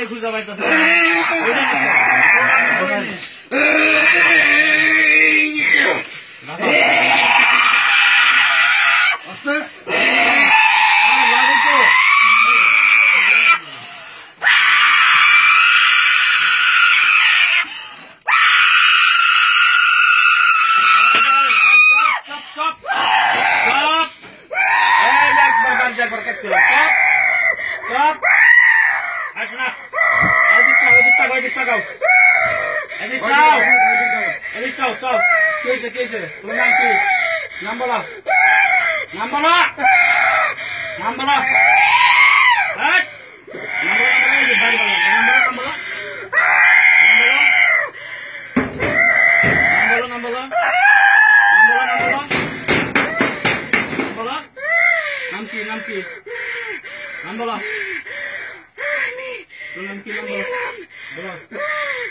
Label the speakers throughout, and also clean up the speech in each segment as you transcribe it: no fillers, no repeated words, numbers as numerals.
Speaker 1: আমারে খুঁজে পাইতেছে
Speaker 2: আস্তে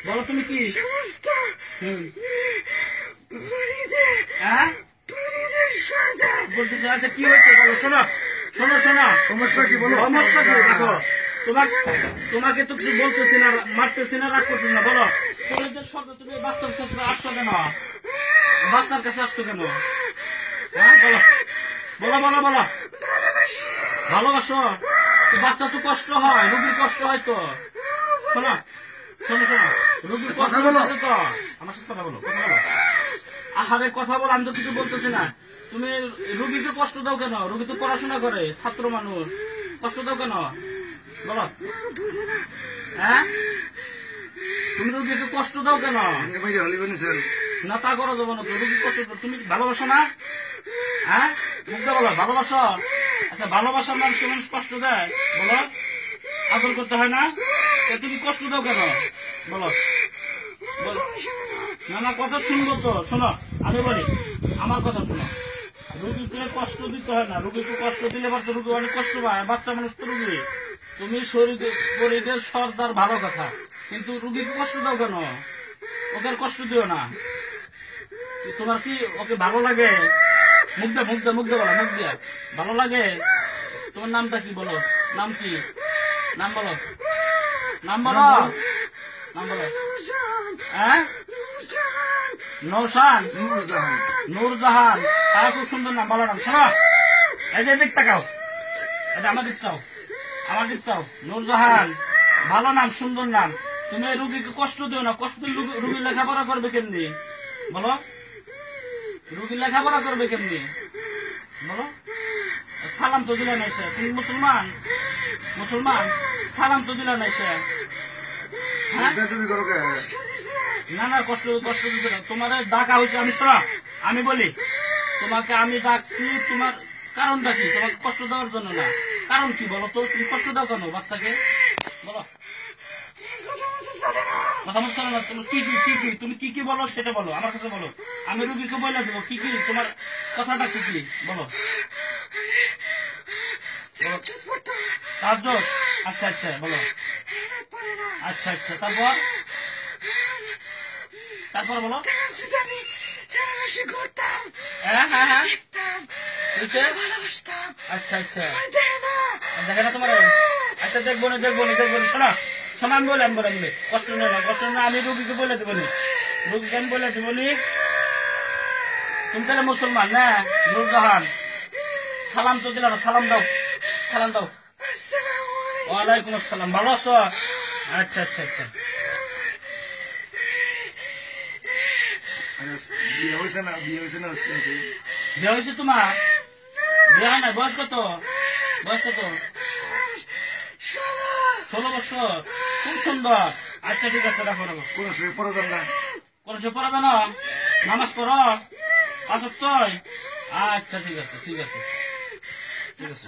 Speaker 2: বলো তুমি কি সমস্যা কি হচ্ছে বলো শোনো শোনো শোনো সমস্যা কি বলো সমস্যা কি দেখো তোমাকে তো কিছু বলতেছি না মারতেছি না রাগ করতেছি না বলো কলেজের শব্দ তুমি বাচ্চার কাছে আসছো কেন বাচ্চার কাছে আসছো কেন হ্যাঁ বলো বলো বলো বলো ভালোবাসো বাচ্চা তো কষ্ট হয় রোগীর কষ্ট হয় তো শোনো শোনো শোনো রোগীর কষ্ট হচ্ছে তো আমার সাথে কথা বলো কথা বলো আহারে কথা বলো আমি তো কিছু বলতেছি না তুমি রোগীকে কষ্ট দাও কেন রোগী তো পড়াশোনা করে ছাত্র মানুষ কষ্ট দাও কেন বলো হ্যাঁ তুমি রোগীকে কষ্ট দাও কেন না তা করো দেবো না রোগী কষ্ট তুমি ভালোবাসো না হ্যাঁ মুখ বলো ভালোবাসো আচ্ছা ভালোবাসার মানুষকে মানুষ কষ্ট দেয় বলো আদর করতে হয় না তুমি কষ্ট দাও কেন বলো না না কথা শুনবো তো শোনো আমি বলি আমার কথা শোনো রোগীকে কষ্ট দিতে হয় না রোগীকে কষ্ট দিলে বাচ্চা রোগী অনেক কষ্ট পায় বাচ্চা মানুষ তো রোগী তুমি শরীরের সর্দার ভালো কথা কিন্তু রোগীকে কষ্ট দাও কেন ওকে কষ্ট দিও না তোমার কি ওকে ভালো লাগে মুখ দে মুখ দে মুখ দে বলো মুখ দিয়া ভালো লাগে তোমার নামটা কি বলো নাম কি নাম বলো নাম বলো নাম বলো হ্যাঁ নৌশান নূরজাহান তারা খুব সুন্দর নাম ভালো নাম শোনো এই যে দিক তাকাও এটা আমার দিক চাও আমার দিক চাও নূরজাহান ভালো নাম সুন্দর নাম তুমি রুগীকে কষ্ট দিও না কষ্ট দিলে রুগী লেখাপড়া করবে কেমনি বলো রুগী লেখাপড়া করবে কেমনি বলো সালাম তো দিলে নাই সে তুমি মুসলমান মুসলমান সালাম তো দিলে নাই সে না না কষ্ট কষ্ট দিচ্ছে না তোমার ডাকা হয়েছে আমি শোনা আমি বলি তোমাকে আমি ডাকছি তোমার কারণটা কি তোমাকে কষ্ট দেওয়ার জন্য না কারণ কি বলো তো তুমি কষ্ট দাও কেন বাচ্চাকে বলো কথা বলছো না তুমি কি কি কি কি তুমি কি কি বলো সেটা বলো আমার কাছে বলো আমি রুগীকে বলে দেবো কি কি তোমার কথাটা কি কি বলো তাজ্জুদ আচ্ছা আচ্ছা বলো আচ্ছা আচ্ছা তারপর তারপর বলো হ্যাঁ হ্যাঁ হ্যাঁ আচ্ছা আচ্ছা দেখে না তোমার আচ্ছা দেখবো না দেখবো না দেখবো না শোনা শোনা আমি বলে আমি বলে আমি কষ্ট নেই না কষ্ট না আমি রুগীকে বলে দেবো নি রুগীকে আমি বলে দেবো নি তুমি তাহলে মুসলমান না নূরজাহান সালাম তো দিলাম সালাম দাও সালাম দাও ওয়ালাইকুম আসসালাম ভালো আছো আচ্ছা আচ্ছা আচ্ছা বিয়ে হয়েছে তোমার বিয়ে হয় না বয়স কত বয়স কত 16 বছর খুব সুন্দর আচ্ছা ঠিক আছে রাখো রাখো কোন সময় পড়া যাবে না কোন সময় পড়াবে না নামাজ পড়ো 5 ওয়াক্ত আচ্ছা ঠিক আছে ঠিক আছে ঠিক আছে